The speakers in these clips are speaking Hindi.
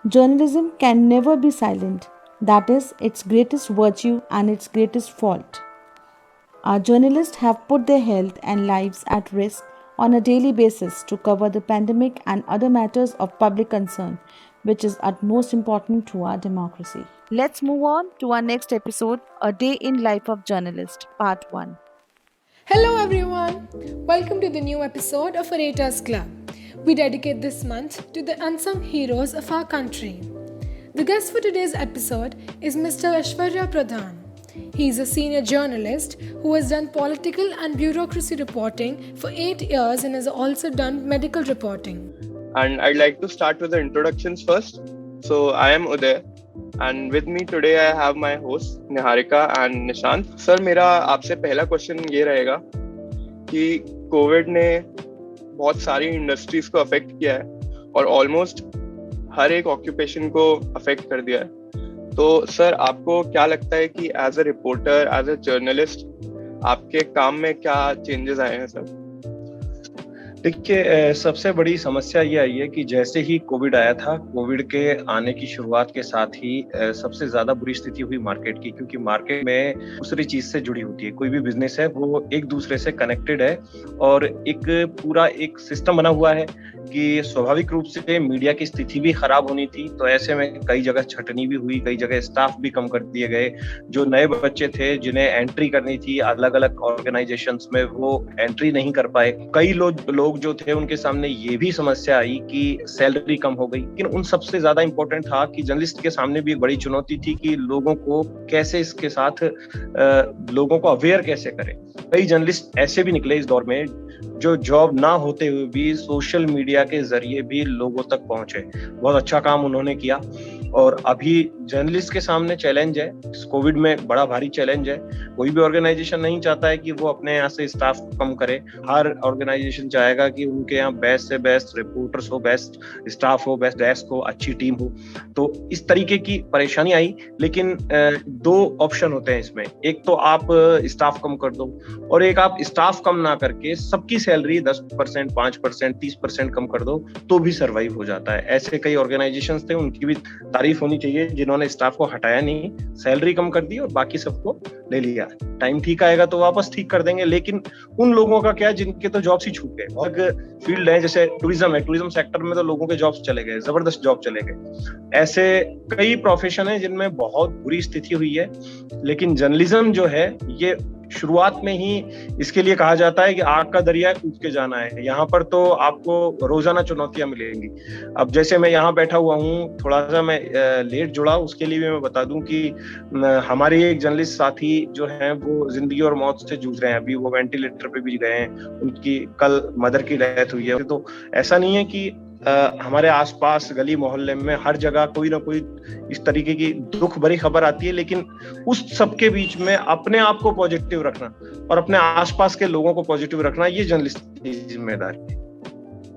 Journalism can never be silent. That is its greatest virtue and its greatest fault. Our journalists have put their health and lives at risk on a daily basis to cover the pandemic and other matters of public concern, which is utmost important to our democracy. Let's move on to our next episode, A Day in Life of Journalist, Part 1. Hello everyone! Welcome to the new episode of Aretas Club. We dedicate this month to the unsung heroes of our country. The guest for today's episode is Mr. Aishwarya Pradhan. He is a senior journalist who has done political and bureaucracy reporting for 8 years and has also done medical reporting. And I'd like to start with the introductions first. So I am Uday, and with me today I have my hosts Niharika and Nishant. Sir, मेरा आपसे पहला क्वेश्चन ये रहेगा कि कोविड ने बहुत सारी इंडस्ट्रीज को अफेक्ट किया है और ऑलमोस्ट हर एक ऑक्यूपेशन को अफेक्ट कर दिया है. तो सर, आपको क्या लगता है कि as a reporter, as a journalist, आपके काम में क्या चेंजेस आए हैं सर? देखिए, सबसे बड़ी समस्या ये आई है कि जैसे ही कोविड आया था, कोविड के आने की शुरुआत के साथ ही सबसे ज्यादा बुरी स्थिति हुई मार्केट की, क्योंकि मार्केट में दूसरी चीज से जुड़ी होती है. कोई भी बिजनेस है वो एक दूसरे से कनेक्टेड है और एक पूरा एक सिस्टम बना हुआ है कि स्वाभाविक रूप से मीडिया की स्थिति भी खराब होनी थी. तो ऐसे में कई जगह छटनी भी हुई, कई जगह स्टाफ भी कम कर दिए गए. जो नए बच्चे थे जिन्हें एंट्री करनी थी अलग अलग ऑर्गेनाइजेशंस में, वो एंट्री नहीं कर पाए. कई लोग जो थे उनके सामने ये भी समस्या आई कि सैलरी कम हो गई. लेकिन उन सबसे ज्यादा इंपॉर्टेंट था कि जर्नलिस्ट के सामने भी एक बड़ी चुनौती थी कि लोगों को कैसे इसके साथ लोगों को अवेयर कैसे करें. कई जर्नलिस्ट ऐसे भी निकले इस दौर में जो जॉब ना होते हुए भी सोशल मीडिया के जरिए भी लोगों तक पहुंचे. बहुत अच्छा काम उन्होंने किया. और अभी जर्नलिस्ट के सामने चैलेंज है, इस कोविड में बड़ा भारी चैलेंज है. कोई भी ऑर्गेनाइजेशन नहीं चाहता है कि वो अपने यहाँ से स्टाफ कम करे. हर ऑर्गेनाइजेशन चाहेगा कि उनके यहाँ बेस्ट से बेस्ट रिपोर्टर्स हो, बेस्ट स्टाफ हो, बेस्ट डेस्क हो, अच्छी टीम हो. तो इस तरीके की परेशानी आई. लेकिन दो ऑप्शन होते हैं इसमें. एक तो आप स्टाफ कम कर दो और एक आप स्टाफ कम ना करके सबकी सैलरी 10%, 5%, 30% कम कर दो तो भी सर्वाइव हो जाता है. ऐसे कई ऑर्गेनाइजेशंस थे, उनकी भी तारीफ होनी चाहिए जिन्होंने स्टाफ को हटाया नहीं, सैलरी कम कर दी और बाकी सबको ले लिया. टाइम ठीक आएगा तो वापस ठीक कर देंगे. लेकिन उन लोगों का क्या जिनके तो जॉब्स ही छूट गए. और फील्ड है जैसे टूरिज्म है, टूरिज्म सेक्टर में तो लोगों के जॉब्स चले गए, जबरदस्त जॉब चले गए. ऐसे कई प्रोफेशन है जिनमें बहुत बुरी स्थिति हुई है. लेकिन जर्नलिज्म जो है ये शुरुआत में ही इसके लिए कहा जाता है कि आग का दरिया कूद के जाना है. यहाँ पर तो आपको रोजाना चुनौतियां मिलेंगी. अब जैसे मैं यहाँ बैठा हुआ हूँ, थोड़ा सा मैं लेट जुड़ा, उसके लिए भी मैं बता दूं कि हमारे एक जर्नलिस्ट साथी जो हैं वो जिंदगी और मौत से जूझ रहे हैं. अभी वो वेंटिलेटर पे भी गए हैं, उनकी कल मदर की डेथ हुई है. तो ऐसा नहीं है कि हमारे आसपास गली मोहल्ले में हर जगह कोई ना कोई इस तरीके की दुख भरी खबर आती है. लेकिन उस सबके बीच में अपने आप को पॉजिटिव रखना और अपने आसपास के लोगों को पॉजिटिव रखना, ये जर्नलिस्ट की जिम्मेदारी है.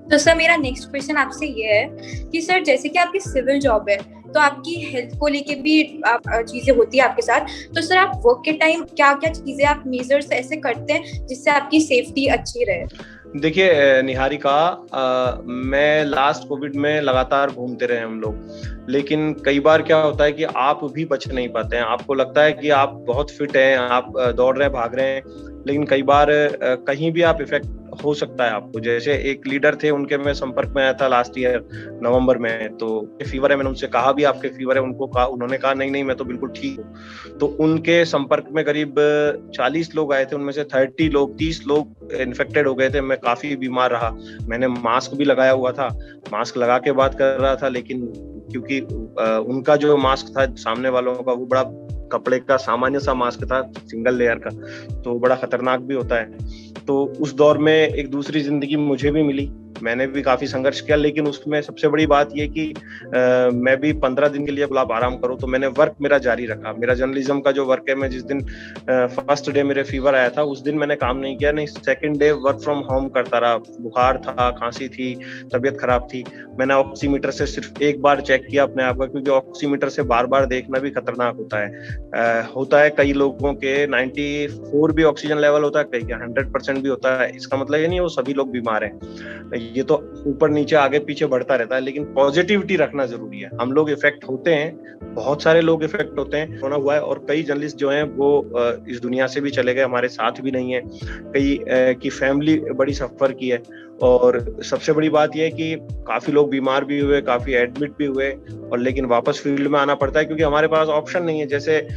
तो सर, मेरा नेक्स्ट क्वेश्चन आपसे ये है कि सर, जैसे कि आपकी सिविल जॉब है तो आपकी हेल्थ को लेके भी चीजें होती है आपके साथ. तो सर, आप वर्क के टाइम क्या क्या चीजें आप मेजर्स ऐसे करते हैं जिससे आपकी सेफ्टी अच्छी रहे? देखिए निहारिका, मैं लास्ट कोविड में लगातार घूमते रहे हम लोग. लेकिन कई बार क्या होता है कि आप भी बच नहीं पाते हैं. आपको लगता है कि आप बहुत फिट हैं, आप दौड़ रहे हैं, भाग रहे हैं, लेकिन कई बार कहीं भी आप इफेक्ट हो सकता है आपको. जैसे एक लीडर थे, उनके मैं संपर्क में आया था लास्ट ईयर नवंबर में. तो फीवर है, मैंने उनसे कहा भी आपके फीवर है, उन्होंने कहा नहीं मैं तो बिल्कुल ठीक हूँ. तो उनके संपर्क में करीब 40 लोग आए थे, उनमें से 30 लोग इन्फेक्टेड हो गए थे. मैं काफी बीमार रहा. मैंने मास्क भी लगाया हुआ था, मास्क लगा के बात कर रहा था. लेकिन क्योंकि उनका जो मास्क था सामने वालों का, वो बड़ा कपड़े का सामान्य सा मास्क था, सिंगल लेयर का, तो बड़ा खतरनाक भी होता है. तो उस दौर में एक दूसरी जिंदगी मुझे भी मिली. मैंने भी काफी संघर्ष किया. लेकिन उसमें सबसे बड़ी बात यह कि मैं भी 15 दिन के लिए बोला आप आराम करो. तो मैंने वर्क मेरा जारी रखा. मेरा जर्नलिज्म का जो वर्क है, मैं जिस दिन फर्स्ट डे मेरे फीवर आया था उस दिन मैंने काम नहीं किया. नहीं, second day work from home करता रहा. बुखार था, खांसी थी, तबीयत खराब थी. मैंने ऑक्सीमीटर से सिर्फ एक बार चेक किया अपने आप का, क्योंकि ऑक्सीमीटर से बार बार देखना भी खतरनाक होता है. कई लोगों के 94 भी ऑक्सीजन लेवल होता है, कई का 100% भी होता है. इसका मतलब ये नहीं वो सभी लोग बीमार हैं. ये तो ऊपर नीचे आगे पीछे बढ़ता रहता है, लेकिन पॉजिटिविटी रखना जरूरी है। हम लोग इफेक्ट होते हैं, बहुत सारे लोग इफेक्ट होते हैं, होना हुआ है, और कई जर्नलिस्ट जो हैं वो इस दुनिया से भी चले गए, हमारे साथ भी नहीं है, कई की फैमिली बड़ी सफर की है। और सबसे बड़ी बात यह है कि काफी लोग बीमार भी हुए, काफी एडमिट भी हुए, और लेकिन वापस फील्ड में आना पड़ता है क्योंकि हमारे पास ऑप्शन नहीं है। जैसे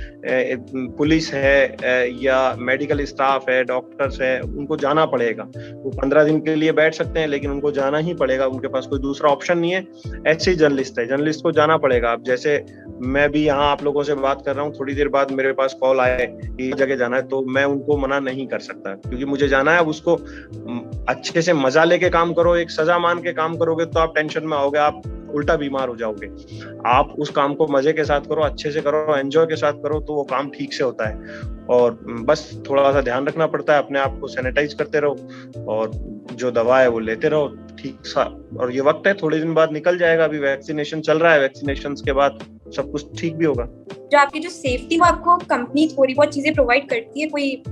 पुलिस है या मेडिकल स्टाफ है, डॉक्टर्स है, उनको जाना पड़ेगा। वो 15 दिन के लिए बैठ सकते हैं, लेकिन उनको जाना ही पड़ेगा, उनके पास कोई दूसरा ऑप्शन नहीं है। ऐसे ही जर्नलिस्ट है, जर्नलिस्ट को जाना पड़ेगा। अब जैसे मैं भी यहाँ आप लोगों से बात कर रहा हूँ, थोड़ी देर बाद मेरे पास कॉल आए कि जगह जाना है, तो मैं उनको मना नहीं कर सकता क्योंकि मुझे जाना है। अब उसको अच्छे से मजा लेके काम करो, एक सजा मान के काम करोगे तो आप टेंशन में आओगे, आप उल्टा बीमार हो जाओगे। आप उस काम को मजे के साथ करो, अच्छे से करो, एंजॉय के साथ करो, तो वो काम ठीक से होता है। और बस थोड़ा सा ध्यान रखना पड़ता है, अपने आप को सैनिटाइज करते रहो और जो दवा है वो लेते रहो ठीक सा। और ये वक्त है, थोड़े दिन बाद निकल जाएगा। अभी वैक्सीनेशन चल रहा है, वैक्सीनेशन के बाद सब कुछ ठीक भी होगा। जो आपकी जो सेफ्टी वो आपको कंपनी थोड़ी बहुत चीजें प्रोवाइड करती है, कोई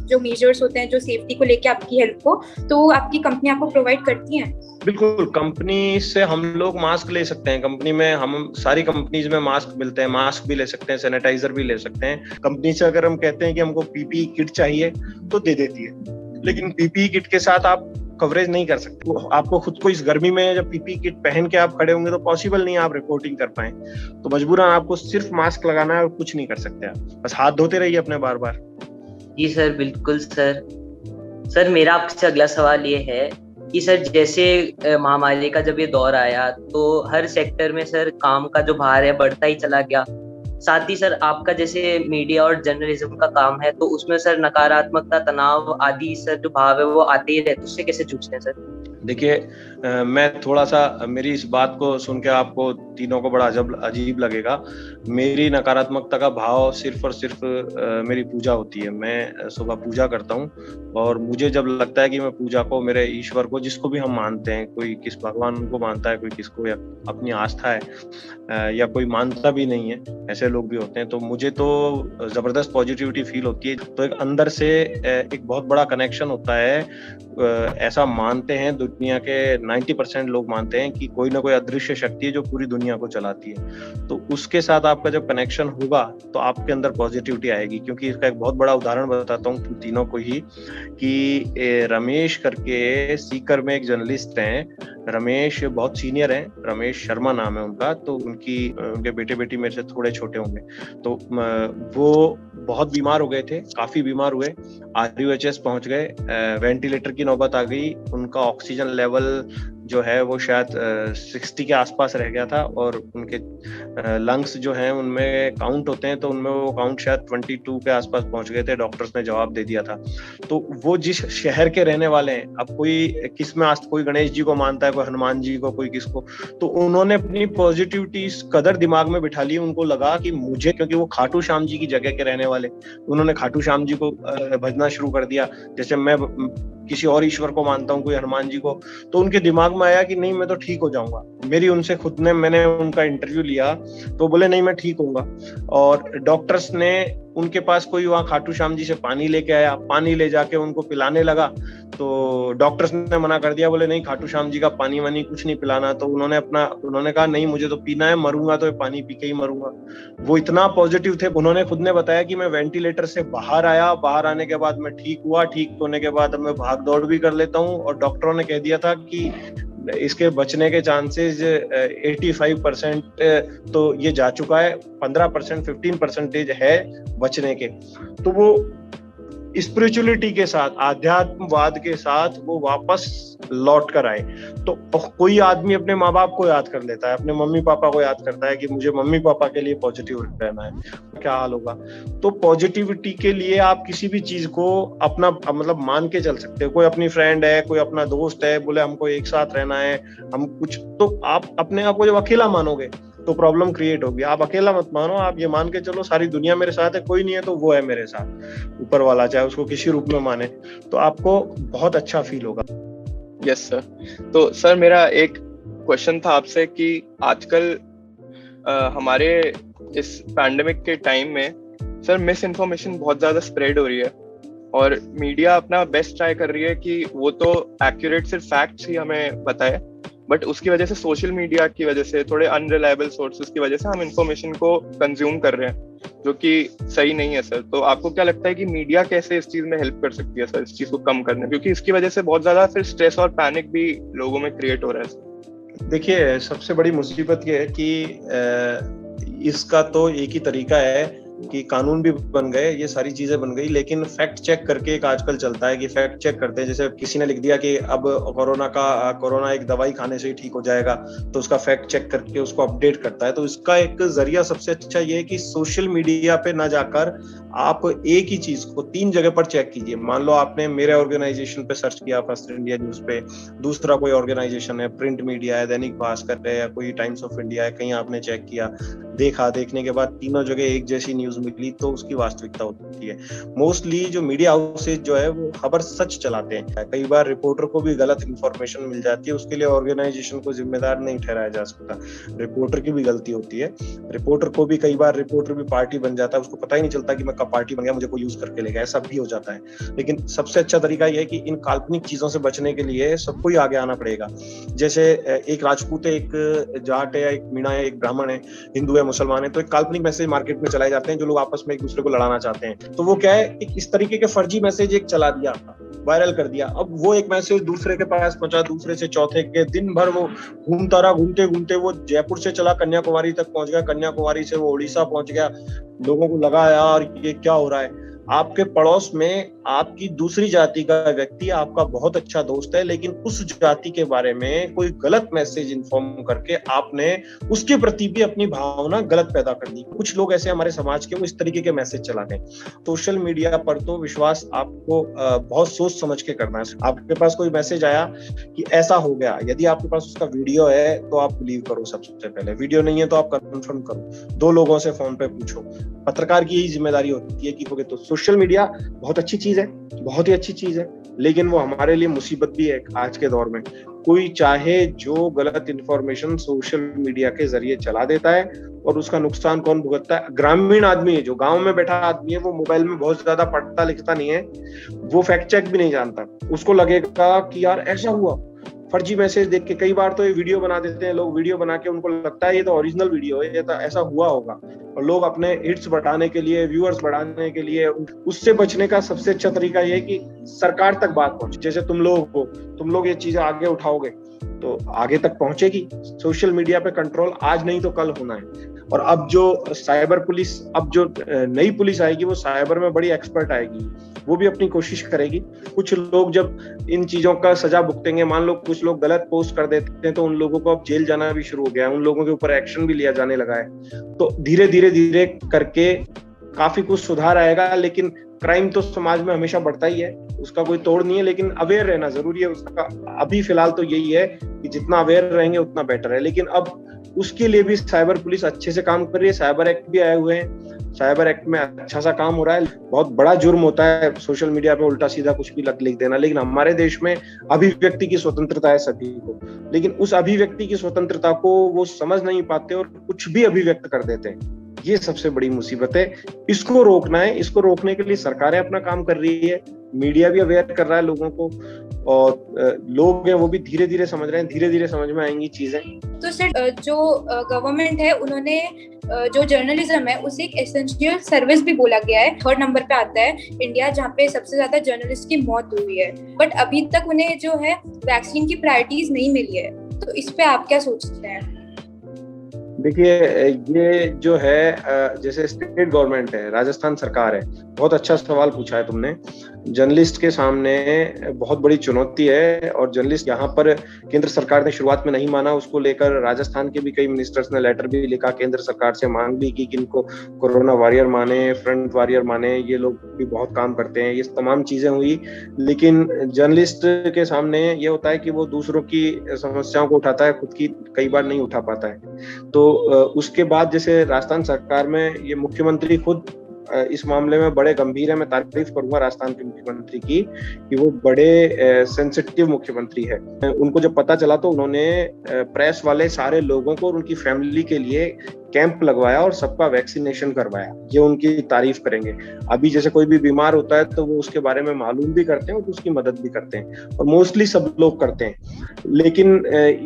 जो मेजर्स होते हैं जो सेफ्टी को लेके आपकी हेल्थ को, तो आपकी कंपनी आपको प्रोवाइड करती है? बिल्कुल, कंपनी से हम लोग मास्क ले सकते हैं। कंपनी में हम सारी कंपनीज में मास्क मिलते हैं, मास्क भी ले सकते हैं, सैनिटाइजर भी ले सकते हैं। कंपनी से अगर हम कहते हैं कि हमको पीपीई किट चाहिए तो दे देती है, लेकिन पीपीई किट के साथ आप कवरेज नहीं कर सकते। तो आपको खुद को इस गर्मी में जब पीपीई किट पहन के आप खड़े होंगे तो पॉसिबल नहीं है आप रिपोर्टिंग कर पाए। तो मजबूरन आपको सिर्फ मास्क लगाना है और कुछ नहीं कर सकते आप, बस हाथ धोते रहिए अपने बार बार। जी सर, बिल्कुल सर मेरा आपसे अगला सवाल ये है कि सर जैसे महामारी का जब ये दौर आया तो हर सेक्टर में सर काम का जो भार है बढ़ता ही चला गया। साथ ही सर आपका जैसे मीडिया और जर्नलिज्म का काम है तो उसमें सर नकारात्मकता, तनाव आदि सर जो भाव है वो आते ही रहते, उससे कैसे जूझते हैं सर? देखिए, मैं थोड़ा सा, मेरी इस बात को सुन के आपको तीनों को बड़ा अजीब लगेगा। मेरी नकारात्मकता का भाव सिर्फ और सिर्फ मेरी पूजा होती है। मैं सुबह पूजा करता हूँ और मुझे जब लगता है कि मैं पूजा को, मेरे ईश्वर को, जिसको भी हम मानते हैं, कोई किस भगवान को मानता है, कोई किसको या अपनी आस्था है, या कोई मानता भी नहीं है, ऐसे लोग भी होते हैं, तो मुझे तो जबरदस्त पॉजिटिविटी फील होती है। तो एक अंदर से एक बहुत बड़ा कनेक्शन होता है। ऐसा मानते हैं, दुनिया के 90% लोग मानते हैं कि कोई ना कोई अदृश्य शक्ति है जो पूरी दुनिया को चलाती है। तो उसके साथ आपका जब कनेक्शन होगा तो आपके अंदर पॉजिटिविटी आएगी। क्योंकि इसका एक बहुत बड़ा उदाहरण बताता हूँ तुम तीनों को ही, कि रमेश करके सीकर में एक जर्नलिस्ट हैं। रमेश बहुत सीनियर हैं, रमेश शर्मा नाम है उनका। तो उनके बेटे बेटी मेरे से थोड़े छोटे होंगे। तो वो बहुत बीमार हो गए थे, काफी बीमार हुए, RUHS पहुंच गए, वेंटिलेटर की नौबत आ गई। उनका ऑक्सीजन लेवल जो है वो शायद 60 के आसपास रह गया था, और उनके लंग्स जो हैं उनमें काउंट होते हैं, तो उनमें वो काउंट शायद 22 के आसपास पहुंच गए थे। डॉक्टर्स ने जवाब दे दिया था। तो वो जिस शहर के रहने वाले हैं, अब कोई किस में कोई गणेश जी को मानता है, कोई हनुमान जी को, कोई किसको, तो उन्होंने अपनी पॉजिटिविटी इस कदर दिमाग में बिठा ली, उनको लगा कि मुझे, क्योंकि वो खाटू श्याम जी की जगह के रहने वाले, उन्होंने खाटू श्याम जी को भजना शुरू कर दिया। जैसे मैं किसी और ईश्वर को मानता हूँ, कोई हनुमान जी को, तो उनके दिमाग में आया कि नहीं, मैं तो ठीक हो जाऊंगा। मैंने उनका इंटरव्यू लिया तो बोले नहीं, मैं ठीक होऊंगा। और डॉक्टर्स ने उनके पास, कोई वहाँ खाटू श्याम जी से पानी लेके आया, पानी ले जाके उनको पिलाने लगा, तो डॉक्टर्स ने मना कर दिया, बोले नहीं, खाटू श्याम जी का पानी वानी कुछ नहीं पिलाना। तो उन्होंने कहा नहीं, मुझे तो पीना है, मरूंगा तो पानी पी के ही मरूंगा। वो इतना पॉजिटिव थे। उन्होंने खुद ने बताया कि मैं वेंटिलेटर से बाहर आया, बाहर आने के बाद मैं ठीक हुआ, ठीक होने के बाद मैं भाग दौड़ भी कर लेता हूँ, और डॉक्टरों ने कह दिया था कि इसके बचने के चांसेस 85% तो ये जा चुका है, 15% 15% है बचने के। तो वो स्पिरिचुअलिटी के साथ, आध्यात्मवाद के साथ वो वापस लौट कर आए। तो कोई आदमी अपने माँ बाप को याद कर लेता है, अपने मम्मी पापा को याद करता है कि मुझे मम्मी पापा के लिए पॉजिटिव रहना है, क्या हाल होगा। तो पॉजिटिविटी के लिए आप किसी भी चीज को अपना मतलब मान के चल सकते हो। कोई अपनी फ्रेंड है, कोई अपना दोस्त है, बोले हमको एक साथ रहना है, हम कुछ, तो आप अपने आप को जब अकेला मानोगे तो प्रॉब्लम क्रिएट होगी। आप अकेला मत मानो, आप ये मान के चलो सारी दुनिया मेरे साथ है, कोई नहीं है तो वो है मेरे साथ, ऊपर वाला, चाहे उसको किसी रूप में माने, तो आपको बहुत अच्छा फील होगा। Yes sir. तो सर मेरा एक क्वेश्चन था आपसे कि आजकल हमारे इस पैंडेमिक के टाइम में सर मिस इन्फॉर्मेशन बहुत ज्यादा स्प्रेड हो रही है, और मीडिया अपना बेस्ट ट्राई कर रही है कि वो तो एक्यूरेट सिर्फ फैक्ट्स ही हमें बताए, बट उसकी वजह से सोशल मीडिया की वजह से, थोड़े अनरिलायबल सोर्सेज की वजह से हम इंफॉर्मेशन को कंज्यूम कर रहे हैं, जो कि सही नहीं है सर। तो आपको क्या लगता है कि मीडिया कैसे इस चीज में हेल्प कर सकती है सर, इस चीज को कम करने, क्योंकि इसकी वजह से बहुत ज्यादा फिर स्ट्रेस और पैनिक भी लोगों में क्रिएट हो रहा है। देखिए, सबसे बड़ी मुसीबत ये है कि इसका तो एक ही तरीका है कि कानून भी बन गए, ये सारी चीजें बन गई, लेकिन फैक्ट चेक करके एक आजकल चलता है कि फैक्ट चेक करते हैं। जैसे किसी ने लिख दिया कि अब कोरोना एक दवाई खाने से ही ठीक हो जाएगा, तो उसका फैक्ट चेक करके उसको अपडेट करता है। तो इसका एक जरिया सबसे अच्छा ये है कि सोशल मीडिया पे ना जाकर आप एक ही चीज को 3 जगह पर चेक कीजिए। मान लो आपने मेरे ऑर्गेनाइजेशन पे सर्च किया, फर्स्ट इंडिया न्यूज पे, दूसरा कोई ऑर्गेनाइजेशन है, प्रिंट मीडिया है, दैनिक भास्कर है, या कोई टाइम्स ऑफ इंडिया है, कहीं आपने चेक किया, देखने के बाद तीनों जगह एक जैसी न्यूज मिली, तो उसकी वास्तविकता होती है। मोस्टली जो मीडिया हाउसेज जो है वो खबर सच चलाते हैं। कई बार रिपोर्टर को भी गलत इंफॉर्मेशन मिल जाती है, उसके लिए ऑर्गेनाइजेशन को जिम्मेदार नहीं ठहराया जा सकता, रिपोर्टर की भी गलती होती है। रिपोर्टर को भी कई बार रिपोर्टर भी पार्टी बन जाता है, उसको पता ही नहीं चलता कि मैं कब पार्टी बन गया, मुझे कोई यूज करके ले गया, ऐसा भी हो जाता है। लेकिन सबसे अच्छा तरीका यह है कि इन काल्पनिक चीजों से बचने के लिए सबको ही आगे आना पड़ेगा। जैसे एक राजपूत है, एक जाट है, या एक मीणा है, एक ब्राह्मण है, हिंदू है, मुसलमान है, तो एक काल्पनिक मैसेज मार्केट में चलाए जाते हैं जो लोग आपस में एक दूसरे को लड़ाना चाहते हैं। तो वो क्या है, एक इस तरीके के फर्जी मैसेज एक चला दिया, वायरल कर दिया। अब वो एक मैसेज दूसरे के पास पहुंचा, दूसरे से चौथे के, दिन भर वो घूमता रहा, घूमते घूमते वो जयपुर से चला कन्याकुमारी तक पहुंच गया, कन्याकुमारी से वो उड़ीसा पहुंच गया। लोगों को लगा यार ये क्या हो रहा है। आपके पड़ोस में आपकी दूसरी जाति का व्यक्ति आपका बहुत अच्छा दोस्त है, लेकिन उस जाति के बारे में कोई गलत मैसेज इन्फॉर्म करके आपने उसके प्रति भी अपनी भावना गलत पैदा कर दी। कुछ लोग ऐसे हमारे समाज के, वो इस तरीके के मैसेज चलाते हैं। सोशल मीडिया पर तो विश्वास आपको बहुत सोच समझ के करना है। आपके पास कोई मैसेज आया कि ऐसा हो गया, यदि आपके पास उसका वीडियो है तो आप बिलीव करो सबसे पहले, वीडियो नहीं है तो आप कंफर्म करो, 2 लोगों से फोन पे पूछो। पत्रकार की यही जिम्मेदारी होती है कि तो सोशल मीडिया बहुत अच्छी चीज है, बहुत ही अच्छी चीज है, लेकिन वो हमारे लिए मुसीबत भी है आज के दौर में। कोई चाहे जो गलत इंफॉर्मेशन सोशल मीडिया के जरिए चला देता है, और उसका नुकसान कौन भुगतता है? ग्रामीण आदमी है, जो गांव में बैठा आदमी है, वो मोबाइल में बहुत ज्यादा पढ़ता लिखता नहीं है, वो फैक्ट चेक भी नहीं जानता। उसको लगेगा कि यार ऐसा हुआ, फर्जी मैसेज देख के कई बार तो ये वीडियो बना देते हैं लोग, वीडियो बना के उनको लगता है ये तो ओरिजिनल वीडियो है, ये तो ऐसा हुआ होगा, और लोग अपने हिट्स बढ़ाने के लिए, व्यूअर्स बढ़ाने के लिए, उससे बचने का सबसे अच्छा तरीका ये है कि सरकार तक बात पहुंचे। जैसे तुम लोग ये चीजें आगे उठाओगे तो आगे तक पहुंचेगी। सोशल मीडिया पे कंट्रोल आज नहीं तो कल होना है। और अब जो साइबर पुलिस, अब जो नई पुलिस आएगी, वो साइबर में बड़ी एक्सपर्ट आएगी, वो भी अपनी कोशिश करेगी। कुछ लोग जब इन चीजों का सजा भुगतेंगे, मान लो कुछ लोग गलत पोस्ट कर देते हैं, तो उन लोगों को अब जेल जाना भी शुरू हो गया है, उन लोगों के ऊपर एक्शन भी लिया जाने लगा है। तो धीरे धीरे करके काफी कुछ सुधार आएगा। लेकिन क्राइम तो समाज में हमेशा बढ़ता ही है, उसका कोई तोड़ नहीं है, लेकिन अवेयर रहना जरूरी है उसका। अभी फिलहाल तो यही है कि जितना अवेयर रहेंगे उतना बेटर है। लेकिन अब उसके लिए भी साइबर पुलिस अच्छे से काम कर रही है, साइबर एक्ट भी आए हुए हैं, साइबर एक्ट में अच्छा सा काम हो रहा है। बहुत बड़ा जुर्म होता है सोशल मीडिया पे उल्टा सीधा कुछ भी लिख देना, लेकिन हमारे देश में अभिव्यक्ति की स्वतंत्रता है सभी को, लेकिन उस अभिव्यक्ति की स्वतंत्रता को वो समझ नहीं पाते और कुछ भी अभिव्यक्त कर देते हैं। ये सबसे बड़ी मुसीबत है, इसको रोकना है। इसको रोकने के लिए सरकारें अपना काम कर रही है, मीडिया भी अवेयर कर रहा है लोगों को, और लोग हैं वो भी धीरे धीरे समझ रहे हैं, धीरे धीरे समझ में आएंगी चीजें। तो सर, जो गवर्नमेंट है उन्होंने जो जर्नलिज्म है उसे एक एसेंशियल सर्विस भी बोला गया है। 3rd नंबर पे आता है इंडिया, जहाँ पे सबसे ज्यादा जर्नलिस्ट की मौत हुई है, बट अभी तक उन्हें जो है वैक्सीन की प्रायोरिटीज नहीं मिली है। तो इस पे आप क्या सोचते हैं? देखिए, ये जो है जैसे स्टेट गवर्नमेंट है, राजस्थान सरकार है, बहुत अच्छा सवाल पूछा है तुमने। जर्नलिस्ट के सामने बहुत बड़ी चुनौती है, और जर्नलिस्ट यहाँ पर केंद्र सरकार ने शुरुआत में नहीं माना, उसको लेकर राजस्थान के भी कई मिनिस्टर्स ने लेटर भी लिखा, केंद्र सरकार से मांग भी की कि इनको कोरोना वॉरियर माने, फ्रंट वॉरियर माने, ये लोग भी बहुत काम करते हैं, ये तमाम चीजें हुई। लेकिन जर्नलिस्ट के सामने ये होता है कि वो दूसरों की समस्याओं को उठाता है, खुद की कई बार नहीं उठा पाता है। तो उसके बाद जैसे राजस्थान सरकार में ये मुख्यमंत्री खुद इस मामले में बड़े गंभीर है। मैं तारीफ करूंगा राजस्थान के मुख्यमंत्री की कि वो बड़े सेंसिटिव मुख्यमंत्री है। उनको जब पता चला तो उन्होंने प्रेस वाले सारे लोगों को और उनकी फैमिली के लिए कैंप लगवाया और सबका वैक्सीनेशन करवाया, ये उनकी तारीफ करेंगे। अभी जैसे कोई भी बीमार होता है तो वो उसके बारे में मालूम भी करते हैं और उसकी मदद भी करते हैं, और मोस्टली सब लोग करते हैं। लेकिन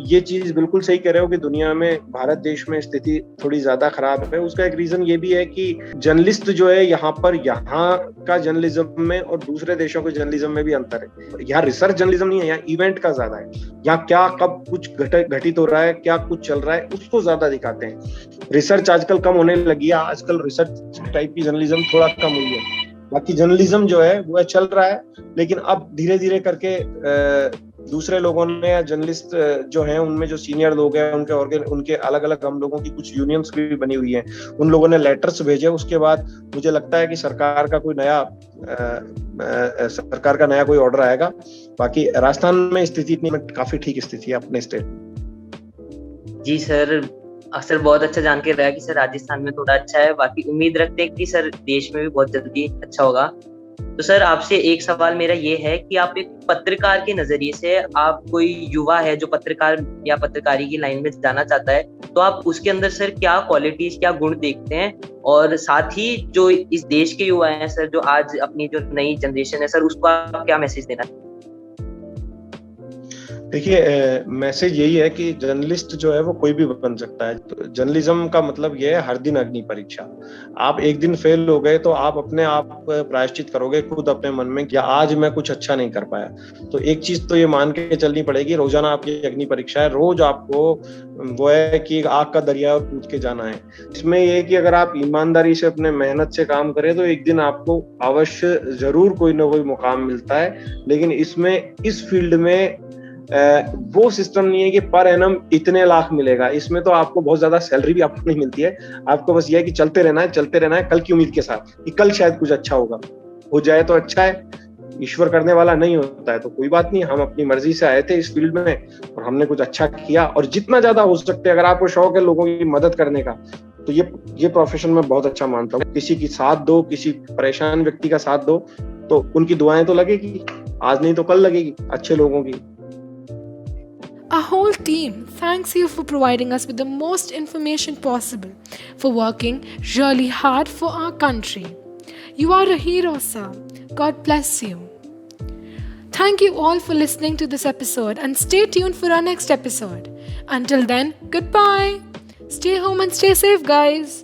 ये चीज बिल्कुल सही कह रहे हो कि दुनिया में, भारत देश में स्थिति थोड़ी ज्यादा खराब है। उसका एक रीजन ये भी है कि जर्नलिस्ट जो है यहाँ का जर्नलिज्म में और दूसरे देशों के जर्नलिज्म में भी अंतर है। यहाँ रिसर्च जर्नलिज्म नहीं है, यहाँ इवेंट का ज्यादा है। यहाँ क्या कब कुछ घटित हो रहा है, क्या कुछ चल रहा है, उसको ज्यादा दिखाते हैं। रिसर्च आजकल कम होने लगी है, आजकल रिसर्च टाइप की जर्नलिज्म थोड़ा कम हुई है। बाकी जर्नलिज्म जो है वो चल रहा है, लेकिन अब धीरे धीरे करके दूसरे लोगों ने, या जर्नलिस्ट जो हैं उनमें जो सीनियर लोग हैं, उनके अलग अलग हम लोगों की कुछ यूनियंस भी बनी हुई हैं, उन लोगों ने लेटर्स भेजे। उसके बाद मुझे लगता है कि सरकार का नया कोई ऑर्डर आएगा। बाकी राजस्थान में स्थिति इतनी काफी ठीक स्थिति है अपने स्टेट में। जी सर, बहुत अच्छा जान के रहा कि सर राजस्थान में थोड़ा अच्छा है। बाकी उम्मीद रखते हैं कि सर देश में भी बहुत जल्दी अच्छा होगा। तो सर आपसे एक सवाल मेरा ये है कि आप एक पत्रकार के नजरिए से, आप कोई युवा है जो पत्रकार या पत्रकारी की लाइन में जाना चाहता है, तो आप उसके अंदर सर क्या क्वालिटीज, क्या गुण देखते हैं? और साथ ही जो इस देश के युवा हैं सर, जो आज अपनी जो नई जनरेशन है सर, उसको आप क्या मैसेज देना? देखिए, मैसेज यही है कि जर्नलिस्ट जो है वो कोई भी बन सकता है। तो जर्नलिज्म का मतलब ये है हर दिन अग्नि परीक्षा। आप एक दिन फेल हो गए तो आप अपने आप प्रायश्चित करोगे खुद अपने मन में कि आज मैं कुछ अच्छा नहीं कर पाया। तो एक चीज तो ये मान के चलनी पड़ेगी, रोजाना आपकी अग्नि परीक्षा है। रोज आपको वो है कि आग का दरिया कूद के जाना है। इसमें ये है कि अगर आप ईमानदारी से अपने मेहनत से काम करें तो एक दिन आपको अवश्य जरूर कोई ना कोई मुकाम मिलता है। लेकिन इसमें, इस फील्ड में वो सिस्टम नहीं है कि पर एनम इतने लाख मिलेगा। इसमें तो आपको बहुत ज्यादा सैलरी भी आपको नहीं मिलती है। आपको बस ये है कि चलते रहना है कल की उम्मीद के साथ कि कल शायद कुछ अच्छा होगा, हो जाए तो अच्छा है। ईश्वर करने वाला नहीं होता है तो कोई बात नहीं। हम अपनी मर्जी से आए थे इस फील्ड में और हमने कुछ अच्छा किया, और जितना ज्यादा हो सकते, अगर आपको शौक है लोगों की मदद करने का, तो ये प्रोफेशन में बहुत अच्छा मानता हूँ। किसी की साथ दो, किसी परेशान व्यक्ति का साथ दो, तो उनकी दुआएं तो लगेगी, आज नहीं तो कल लगेगी अच्छे लोगों की। Our whole team thanks you for providing us with the most information possible, for working really hard for our country. You are a hero, sir. God bless you. Thank you all for listening to this episode, and stay tuned for our next episode. Until then, goodbye. Stay home and stay safe, guys.